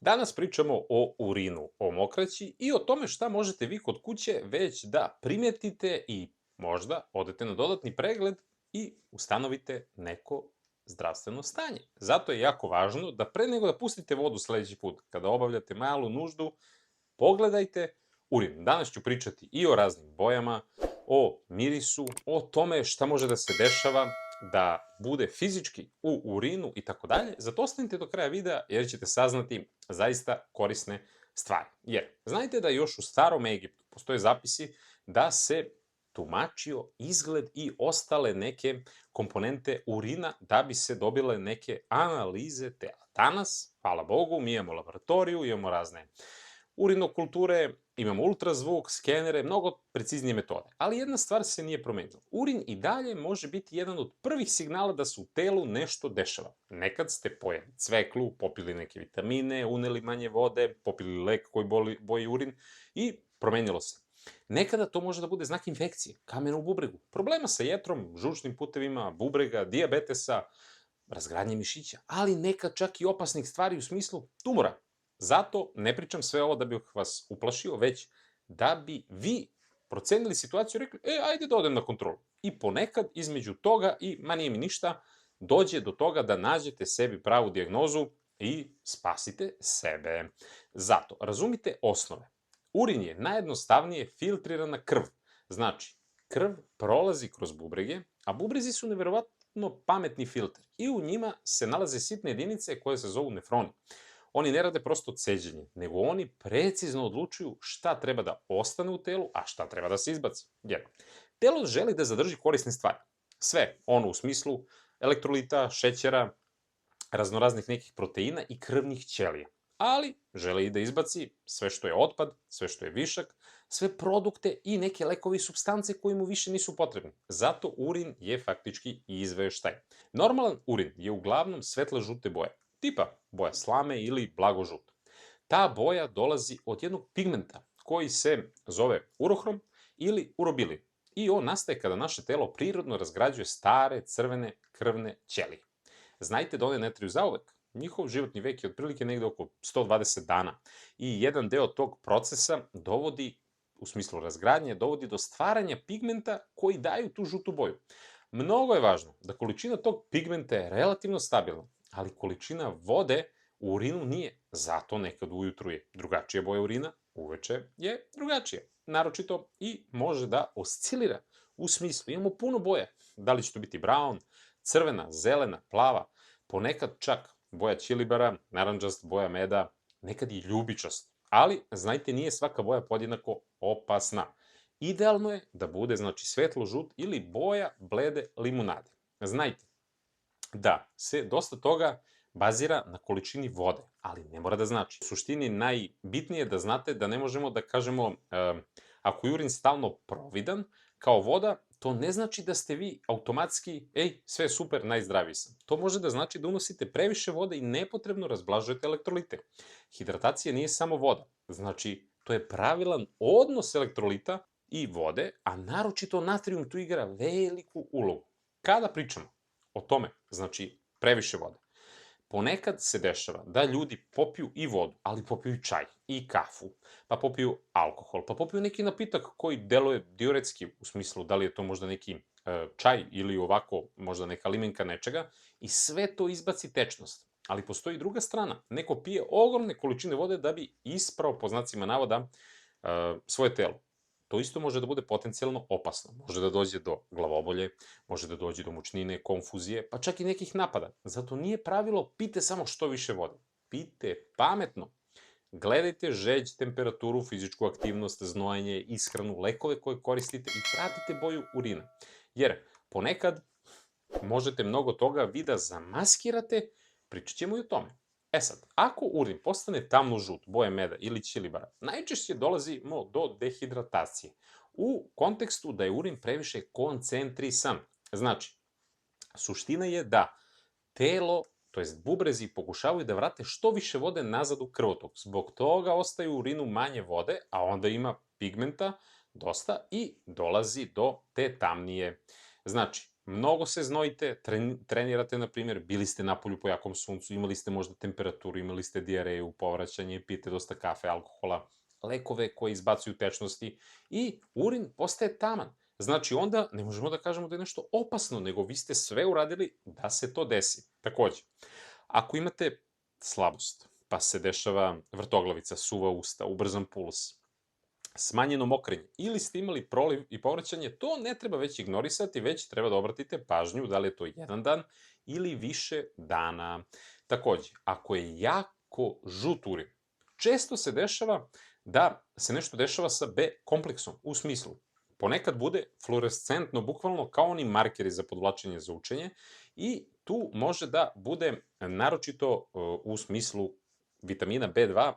Danas pričamo o urinu, o mokraći i o tome šta možete vi kod kuće već da primetite i možda odete na dodatni pregled i ustanovite neko zdravstveno stanje. Zato je jako važno da pre nego da pustite vodu sledeći put, kada obavljate malu nuždu, pogledajte urin. Danas ću pričati i o raznim bojama, o mirisu, o tome šta može da se dešava da bude fizički u urinu i tako dalje. Zato ostanite do kraja videa jer ćete saznati zaista korisne stvari. Jer znajte da još u starom Egiptu postoje zapisi da se tumačio izgled i ostale neke komponente urina da bi se dobile neke analize tela. Danas, hvala Bogu, mi imamo laboratoriju, imamo razne urinokulture, imamo ultrazvuk, skenere, mnogo preciznije metode. Ali jedna stvar se nije promenila. Urin i dalje može biti jedan od prvih signala da se u telu nešto dešava. Nekad ste pojeli cveklu, popili neke vitamine, uneli manje vode, popili lek koji boji urin i promenilo se. Nekada to može da bude znak infekcije, kamena u bubregu, problema sa jetrom, žučnim putevima, bubrega, dijabetesa, razgradnje mišića, ali nekad čak i opasnih stvari u smislu tumora. Zato ne pričam sve ovo da bih vas uplašio, već da bi vi procenili situaciju i rekli, ajde da odem na kontrolu. I ponekad između toga i, ma nije mi ništa, dođe do toga da nađete sebi pravu dijagnozu i spasite sebe. Zato, razumite osnove. Urin je najjednostavnije filtrirana krv. Znači, krv prolazi kroz bubrege, a bubrezi su neverovatno pametni filter i u njima se nalaze sitne jedinice koje se zovu nefroni. Oni ne rade prosto ceđenje, nego oni precizno odlučuju šta treba da ostane u telu, a šta treba da se izbaci. Jer telo želi da zadrži korisne stvari. Sve, ono u smislu elektrolita, šećera, raznoraznih nekih proteina i krvnih ćelija. Ali žele i da izbaci sve što je otpad, sve što je višak, sve produkte i neke lekovi i supstance koji mu više nisu potrebni. Zato urin je faktički izveštaj. Normalan urin je uglavnom svetle žute boje, tipa boja slame ili blago žuto. Ta boja dolazi od jednog pigmenta koji se zove urohrom ili urobilin. I on nastaje kada naše telo prirodno razgrađuje stare crvene krvne ćelije. Znajte da one ne traju zauvek. Njihov životni vek je otprilike negde oko 120 dana. I jedan deo tog procesa dovodi, u smislu razgradnje, dovodi do stvaranja pigmenta koji daju tu žutu boju. Mnogo je važno da količina tog pigmenta je relativno stabilna, ali količina vode u urinu nije. Zato nekad ujutru je drugačija boja urina, uveče je drugačija. Naročito i može da oscilira. U smislu, imamo puno boja. Da li će to biti brown, crvena, zelena, plava, ponekad čak boja ćilibara, naranđast, boja meda, nekad i ljubičast. Ali, znajte, nije svaka boja podjednako opasna. Idealno je da bude, znači, svetlo žut ili boja blede limunade. Znajte da se dosta toga bazira na količini vode, ali ne mora da znači. U suštini najbitnije je da znate da ne možemo da kažemo ako je urin stalno providan kao voda, to ne znači da ste vi automatski, sve je super, najzdraviji sam. To može da znači da unosite previše vode i nepotrebno razblažujete elektrolite. Hidratacija nije samo voda, znači to je pravilan odnos elektrolita i vode, a naročito natrijum tu igra veliku ulogu. Kada pričamo o tome, znači previše vode, ponekad se dešava da ljudi popiju i vodu, ali popiju i čaj, i kafu, pa popiju alkohol, pa popiju neki napitak koji deluje diuretski, u smislu da li je to možda neki čaj ili ovako možda neka limenka nečega, i sve to izbaci tečnost. Ali postoji i druga strana. Neko pije ogromne količine vode da bi isprao, po znacima navoda, svoje telo. To isto može da bude potencijalno opasno. Može da dođe do glavobolje, može da dođe do mučnine, konfuzije, pa čak i nekih napada. Zato nije pravilo pijte samo što više vode. Pijte pametno. Gledajte žeđ, temperaturu, fizičku aktivnost, znojenje, ishranu, lekove koje koristite i pratite boju urina. Jer ponekad možete mnogo toga vi da zamaskirate, pričat ćemo i o tome. Sad, ako urin postane tamno žut, boje meda ili ćilibara, najčešće dolazimo do dehidratacije. U kontekstu da je urin previše koncentrisan. Znači, suština je da telo, to jest bubrezi, pokušavaju da vrate što više vode nazad u krvotok. Zbog toga ostaje u urinu manje vode, a onda ima pigmenta dosta i dolazi do te tamnije. Znači, mnogo se znojite, trenirate, na primjer, bili ste napolju po jakom suncu, imali ste možda temperaturu, imali ste dijareju, povraćanje, pijete dosta kafe, alkohola, lekove koji izbacuju tečnosti i urin postaje taman. Znači, onda ne možemo da kažemo da je nešto opasno, nego vi ste sve uradili da se to desi. Takođe, ako imate slabost, pa se dešava vrtoglavica, suva usta, ubrzan puls, smanjeno mokrenje ili ste imali proliv i povraćanje, to ne treba već ignorisati, već treba da obratite pažnju da li je to jedan dan ili više dana. Takođe, ako je jako žut urin, često se dešava da se nešto dešava sa B kompleksom, u smislu, ponekad bude fluorescentno, bukvalno kao oni markeri za podvlačenje za učenje i tu može da bude naročito u smislu vitamina B2,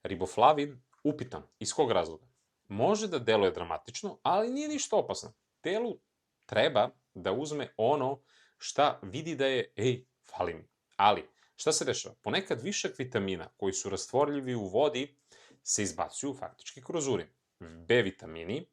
riboflavin, upitan. Iz kog razloga? Može da deluje dramatično, ali nije ništa opasno. Telu treba da uzme ono šta vidi da je, fali mi. Ali, šta se dešava? Ponekad višak vitamina koji su rastvorljivi u vodi se izbacuju faktički kroz urin. B vitamini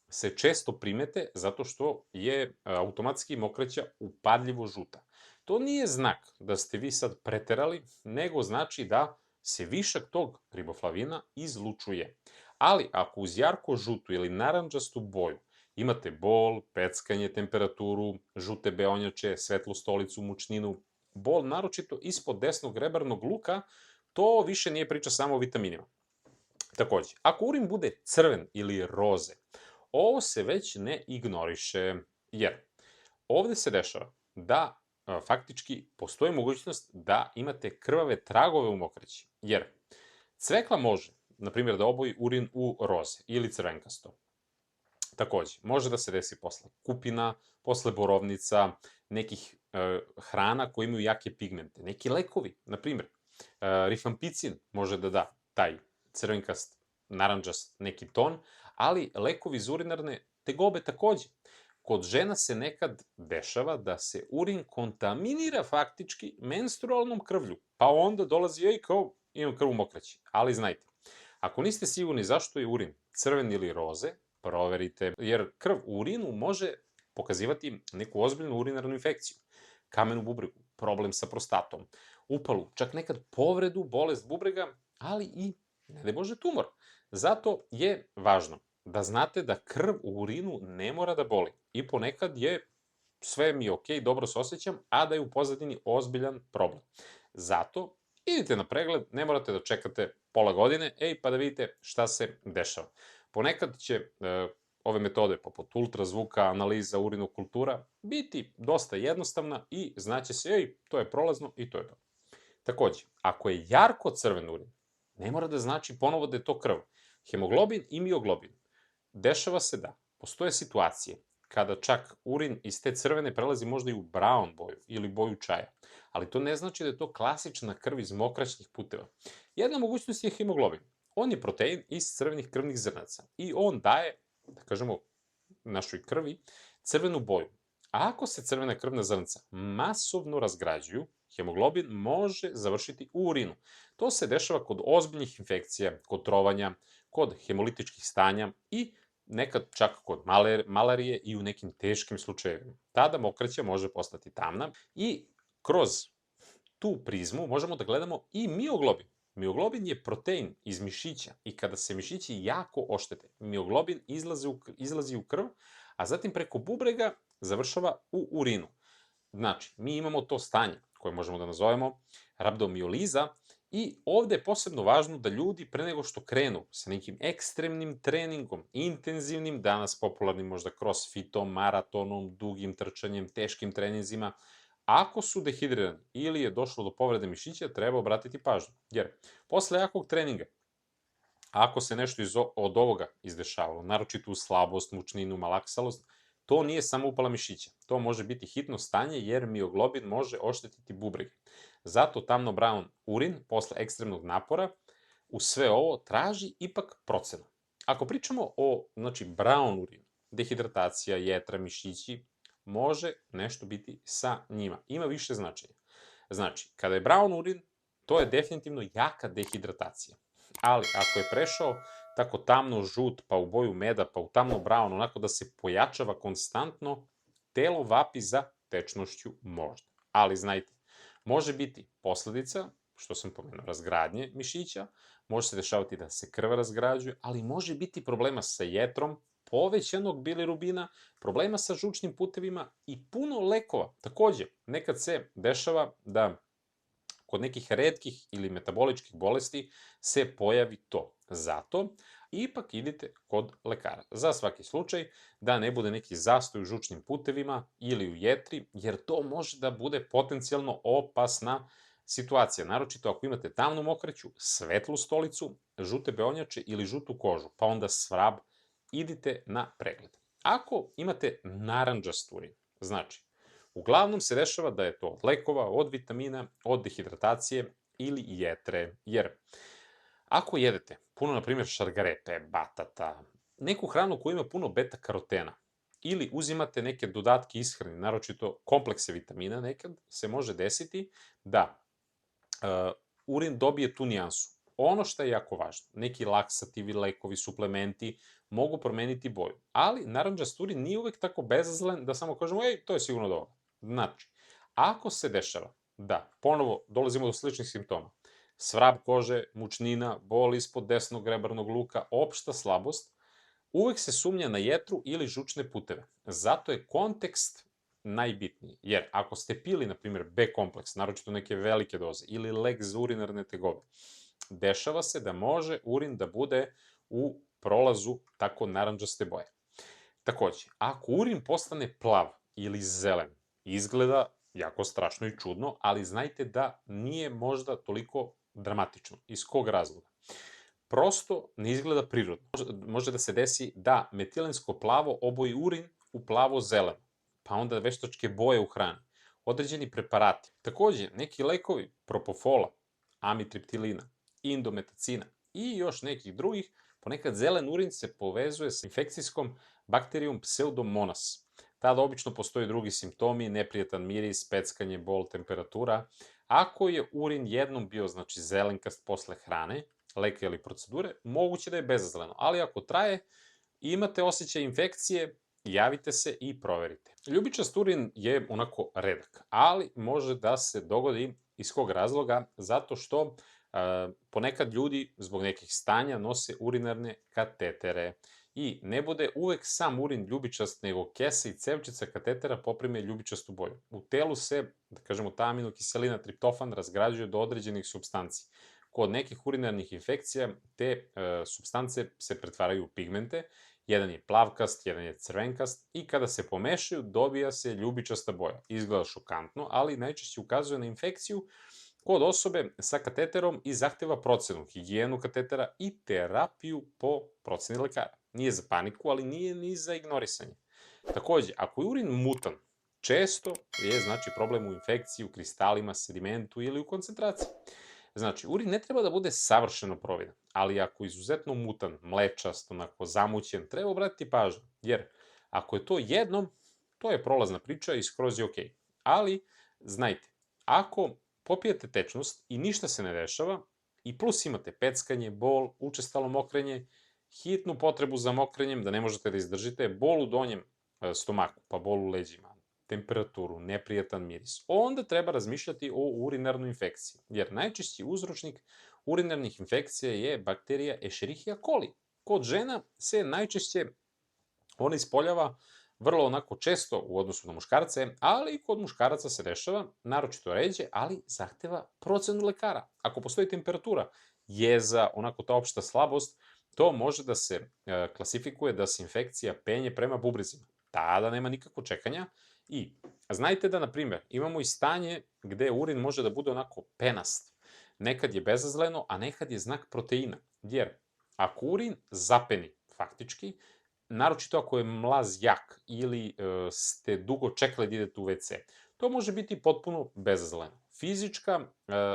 se često primete zato što je automatski mokraća upadljivo žuta. To nije znak da ste vi sad preterali, nego znači da se višak tog riboflavina izlučuje. Ali ako uz jarko žutu ili narandžastu boju imate bol, peckanje, temperaturu, žute beonjače, svetlu stolicu, mučninu, bol naročito ispod desnog rebarnog luka, to više nije priča samo o vitaminima. Takođe, ako urin bude crven ili roze, ovo se već ne ignoriše, jer ovde se dešava da faktički postoji mogućnost da imate krvave tragove u mokraći, jer cvekla može, na primjer, da oboji urin u roze ili crvenkasto. Takođe, može da se desi posle kupina, posle borovnica, nekih hrana koje imaju jake pigmente, neki lekovi, na primjer, rifampicin može da da taj crvenkast, narandžast neki ton, ali lekovi iz urinarne tegobe takođe. Kod žena se nekad dešava da se urin kontaminira faktički menstrualnom krvlju, pa onda dolazi, kao imam krv u mokraći. Ali znajte, ako niste sigurni zašto je urin crven ili roze, proverite, jer krv u urinu može pokazivati neku ozbiljnu urinarnu infekciju, kamen u bubregu, problem sa prostatom, upalu, čak nekad povredu, bolest bubrega, ali i, ne daj Bože, tumor. Zato je važno da znate da krv u urinu ne mora da boli i ponekad je sve mi je okej, dobro se osjećam, a da je u pozadini ozbiljan problem. Zato idite na pregled, ne morate da čekate pola godine, pa da vidite šta se dešava. Ponekad će ove metode poput ultrazvuka, analiza urinokultura biti dosta jednostavna i znaće se, to je prolazno i to je to. Takođe, ako je jarko crven urin, ne mora da znači ponovo da je to krv. Hemoglobin i mioglobin. Dešava se da postoje situacije kada čak urin iz te crvene prelazi možda i u brown boju ili boju čaja, ali to ne znači da je to klasična krv iz mokraćnih puteva. Jedna mogućnost je hemoglobin. On je protein iz crvenih krvnih zrnaca i on daje, da kažemo, našoj krvi crvenu boju. A ako se crvena krvna zrnca masovno razgrađuju, hemoglobin može završiti u urinu. To se dešava kod ozbiljnih infekcija, kod trovanja, kod hemolitičkih stanja i nekad čak kod malarije i u nekim teškim slučajevima. Tada mokraća može postati tamna i kroz tu prizmu možemo da gledamo i mioglobin. Mioglobin je protein iz mišića i kada se mišići jako oštete, mioglobin izlazi u krv, a zatim preko bubrega završava u urinu. Znači, mi imamo to stanje koje možemo da nazovemo rabdomioliza i ovde je posebno važno da ljudi pre nego što krenu sa nekim ekstremnim treningom, intenzivnim, danas popularnim možda crossfitom, maratonom, dugim trčanjem, teškim treninzima, ako su dehidrirani ili je došlo do povrede mišića, treba obratiti pažnju. Jer posle jakog treninga, ako se nešto od ovoga izdešavalo, naročito u slabost, mučninu, malaksalost, to nije samo upala mišića. To može biti hitno stanje jer mioglobin može oštetiti bubrege. Zato tamno-brown urin posle ekstremnog napora u sve ovo traži ipak procenu. Ako pričamo o brown urinu, dehidratacija, jetra, mišići, može nešto biti sa njima. Ima više značaja. Znači, kada je brown urin, to je definitivno jaka dehidratacija. Ali ako je prešao tako tamno žut, pa u boju meda, pa u tamno brown, onako da se pojačava konstantno, telo vapi za tečnošću možda. Ali znajte, može biti posledica, što sam pomenuo, razgradnje mišića, može se dešavati da se krv razgrađuje, ali može biti problema sa jetrom, povećanog bilirubina, problema sa žučnim putevima i puno lekova. Takođe, nekad se dešava da kod nekih retkih ili metaboličkih bolesti se pojavi to. Zato ipak idite kod lekara. Za svaki slučaj da ne bude neki zastoj u žučnim putevima ili u jetri, jer to može da bude potencijalno opasna situacija. Naročito ako imate tamnu mokraću, svetlu stolicu, žute beonjače ili žutu kožu, pa onda svrab, idite na pregled. Ako imate narandžast urin, znači, uglavnom se dešava da je to od lekova, od vitamina, od dehidratacije ili jetre, jer ako jedete puno, na primjer, šargarepe, batata, neku hranu koja ima puno beta-karotena, ili uzimate neke dodatke ishrani, naročito komplekse vitamina, nekad se može desiti da urin dobije tu nijansu. Ono što je jako važno, neki laksativi, lekovi, suplementi mogu promeniti boju, ali narandžast urin nije uvek tako bezazlen da samo kažemo, ej, to je sigurno dobro. Znači, ako se dešava da, ponovo dolazimo do sličnih simptoma, svrab kože, mučnina, bol ispod desnog rebarnog luka, opšta slabost, uvek se sumnja na jetru ili žučne puteve. Zato je kontekst najbitniji, jer ako ste pili, na primjer, B kompleks, naročito neke velike doze, ili lek za urinarne tegobe, dešava se da može urin da bude u prolazu tako narandžaste boje. Takođe, ako urin postane plav ili zelen, izgleda jako strašno i čudno, ali znajte da nije možda toliko dramatično. Iz kog razloga? Prosto ne izgleda prirodno. Može da se desi da metilensko plavo oboji urin u plavo-zeleno, pa onda veštačke boje u hrani, određeni preparati. Takođe, neki lekovi, propofola, amitriptilina, indometacina i još nekih drugih, ponekad zelen urin se povezuje sa infekcijskom bakterijom Pseudomonas. Tada obično postoji drugi simptomi, neprijatan miris, peckanje, bol, temperatura. Ako je urin jednom bio, znači, zelenkast posle hrane, leka ili procedure, moguće da je bezazleno, ali ako traje i imate osjećaj infekcije, javite se i proverite. Ljubičast urin je onako redak, ali može da se dogodi iz kog razloga, zato što ponekad ljudi zbog nekih stanja nose urinarne katetere i ne bude uvek sam urin ljubičast, nego kesa i cevčica katetera poprime ljubičastu boju. U telu se, da kažemo, ta aminokiselina triptofan razgrađuje do određenih supstanci. Kod nekih urinarnih infekcija te supstance se pretvaraju u pigmente, jedan je plavkast, jedan je crvenkast i kada se pomešaju dobija se ljubičasta boja. Izgleda šokantno, ali najčešće ukazuje na infekciju kod osobe sa kateterom i zahteva procenu, higijenu katetera i terapiju po proceni lekara. Nije za paniku, ali nije ni za ignorisanje. Takođe, ako je urin mutan, često je, znači, problem u infekciji, u kristalima, sedimentu ili u koncentraciji. Znači, urin ne treba da bude savršeno providen, ali ako je izuzetno mutan, mlečast, onako zamućen, treba obratiti pažnju, jer ako je to jednom, to je prolazna priča i skroz je okej. Ali, znajte, ako popijete tečnost i ništa se ne dešava, i plus imate peckanje, bol, učestalo mokrenje, hitnu potrebu za mokrenjem, da ne možete da izdržite, bol u donjem stomaku, pa bol u leđima, temperaturu, neprijatan miris, onda treba razmišljati o urinarnoj infekciji, jer najčešći uzročnik urinarnih infekcija je bakterija Escherichia coli. Kod žena se najčešće ona ispoljava vrlo onako često u odnosu na muškarce, ali i kod muškaraca se dešava, naročito ređe, ali zahteva procenu lekara. Ako postoji temperatura, jeza, onako ta opšta slabost, to može da se klasifikuje da se infekcija penje prema bubrezima. Tada nema nikakvo čekanja i znajte da, na primjer, imamo i stanje gde urin može da bude onako penast. Nekad je bezazleno, a nekad je znak proteina. Jer ako urin zapeni faktički, naročito ako je mlaz jak ili ste dugo čekali da idete u WC, to može biti potpuno bezazleno. Fizička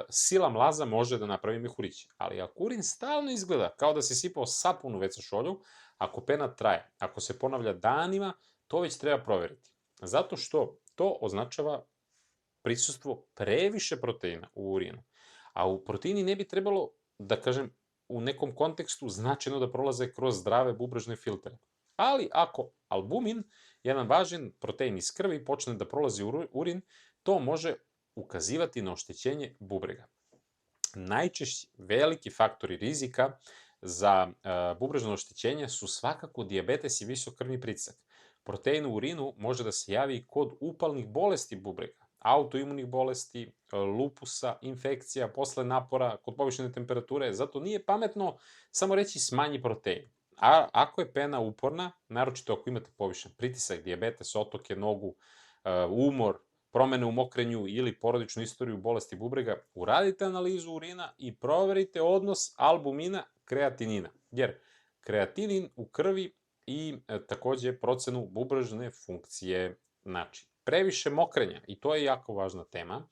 sila mlaza može da napravi mehurić, ali ako urin stalno izgleda kao da se sipao sapun u WC šolju, ako pena traje, ako se ponavlja danima, to već treba proveriti. Zato što to označava prisustvo previše proteina u urinu. A u proteini ne bi trebalo, da kažem, u nekom kontekstu značajno da prolaze kroz zdrave bubrežne filtere. Ali ako albumin, jedan važan protein iz krvi, počne da prolazi u urin, to može ukazivati na oštećenje bubrega. Najčešći veliki faktori rizika za bubrežno oštećenje su svakako dijabetes i visok krvni pritisak. Protein u urinu može da se javi kod upalnih bolesti bubrega, autoimunih bolesti, lupusa, infekcija, posle napora, kod povišene temperature, zato nije pametno samo reći smanji protein. A ako je pena uporna, naročito ako imate povišen pritisak, dijabetes, otoke nogu, umor, promene u mokrenju ili porodičnu istoriju bolesti bubrega, uradite analizu urina i proverite odnos albumina kreatinina, jer kreatinin u krvi i takođe procenu bubrežne funkcije. Znači, previše mokrenja, i to je jako važna tema,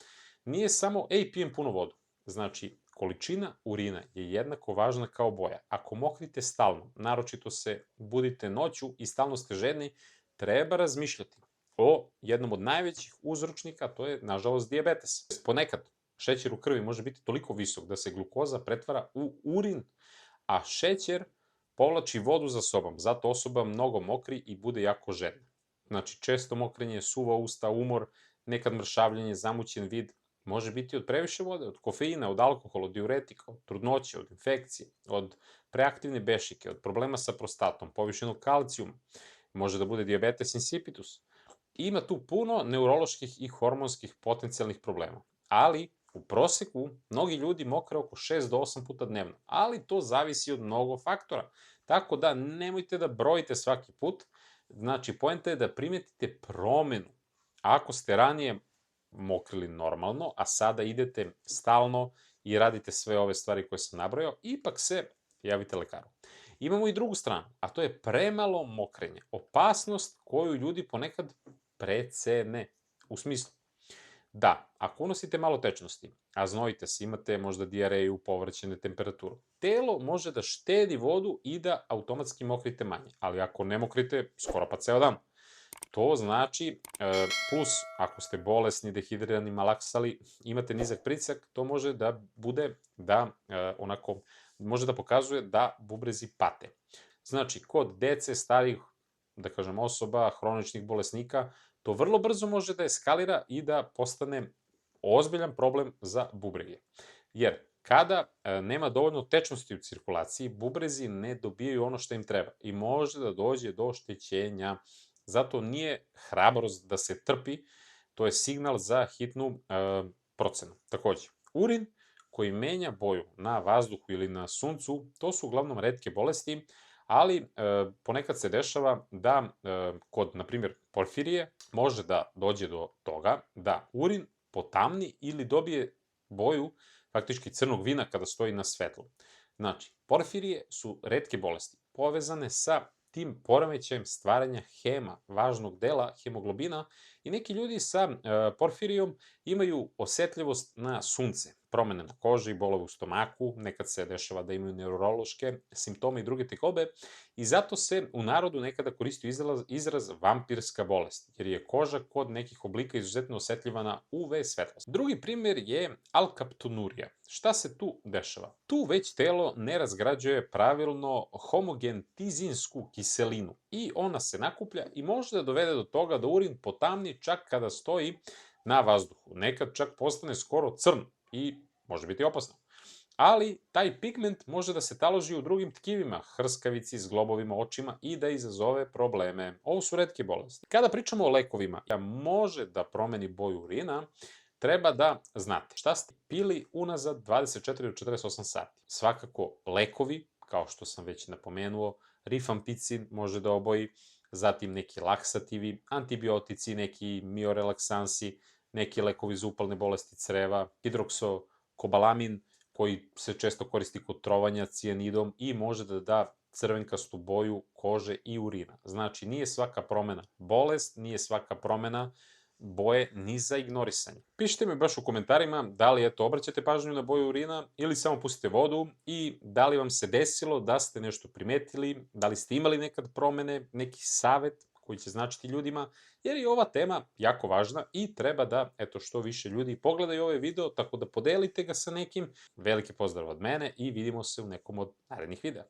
nije samo ej, pijem puno vodu. Znači, količina urina je jednako važna kao boja. Ako mokrite stalno, naročito se budite noću i stalno ste žedni, treba razmišljati o jednom od najvećih uzročnika, to je, nažalost, dijabetes. Ponekad šećer u krvi može biti toliko visok da se glukoza pretvara u urin, a šećer povlači vodu za sobom, zato osoba mnogo mokri i bude jako žedna. Znači, često mokrenje, suva usta, umor, nekad mršavljenje, zamućen vid, može biti od previše vode, od kofeina, od alkohola, od diuretika, od trudnoće, od infekcije, od preaktivne bešike, od problema sa prostatom, povišenog kalcijuma, može da bude diabetes insipidus. Ima tu puno neuroloških i hormonskih potencijalnih problema, ali u proseku mnogi ljudi mokre oko 6 do 8 puta dnevno, ali to zavisi od mnogo faktora, tako da nemojte da brojite svaki put, znači poenta je da primetite promenu. Ako ste ranije mokrili normalno, a sada idete stalno i radite sve ove stvari koje sam nabrojao, ipak se javite lekaru. Imamo i drugu stranu, a to je premalo mokrenje, opasnost koju ljudi ponekad precene. U smislu, da, ako unosite malo tečnosti, a znojite se, imate možda dijareju, povraćene temperaturu, telo može da štedi vodu i da automatski mokrite manje, ali ako ne mokrite skoro pa ceo dan, to znači, plus ako ste bolesni, dehidrirani, malaksali, imate nizak pritisak, to može da bude da onako, može da pokazuje da bubrezi pate. Znači, kod dece, starih, da kažem, osoba, hroničnih bolesnika, to vrlo brzo može da eskalira i da postane ozbiljan problem za bubrege. Jer kada nema dovoljno tečnosti u cirkulaciji, bubrezi ne dobijaju ono što im treba i može da dođe do oštećenja. Zato nije hrabrost da se trpi, to je signal za hitnu procenu. Takođe, urin koji menja boju na vazduhu ili na suncu, to su uglavnom retke bolesti, ali ponekad se dešava da kod, na primjer, porfirije može da dođe do toga da urin potamni ili dobije boju faktički crnog vina kada stoji na svetlu. Znači, porfirije su retke bolesti povezane sa tim poremećajem stvaranja hema, važnog dela hemoglobina, i neki ljudi sa porfirijom imaju osetljivost na sunce, promene na koži, bolove u stomaku, nekad se dešava da imaju neurološke simptome i druge tegobe, i zato se u narodu nekada koristi izraz vampirska bolest, jer je koža kod nekih oblika izuzetno osetljiva na UV svetlost. Drugi primer je alkaptonurija. Šta se tu dešava? Tu već telo ne razgrađuje pravilno homogentizinsku kiselinu i ona se nakuplja i može da dovede do toga da urin potamni čak kada stoji na vazduhu. Nekad čak postane skoro crn i može biti opasno. Ali taj pigment može da se taloži u drugim tkivima, hrskavici, zglobovima, očima i da izazove probleme. Ovo su retke bolesti. Kada pričamo o lekovima, može da promeni boju urina, treba da znate šta ste pili unazad 24 do 48 sati. Svakako lekovi, kao što sam već napomenuo, rifampicin može da oboji, zatim neki laksativi, antibiotici, neki miorelaksansi, neki lekovi za upalne bolesti creva, hidroksokobalamin, koji se često koristi kod trovanja cijanidom i može da da crvenkastu boju kože i urina. Znači, nije svaka promena bolest, nije svaka promena boje ni za ignorisanje. Pišite mi baš u komentarima da li obraćate pažnju na boju urina ili samo pustite vodu, i da li vam se desilo da ste nešto primetili, da li ste imali nekad promene, neki savet koji će značiti ljudima, jer je ova tema jako važna i treba da što više ljudi pogledaju ovaj video, tako da podelite ga sa nekim. Veliki pozdrav od mene i vidimo se u nekom od narednih videa.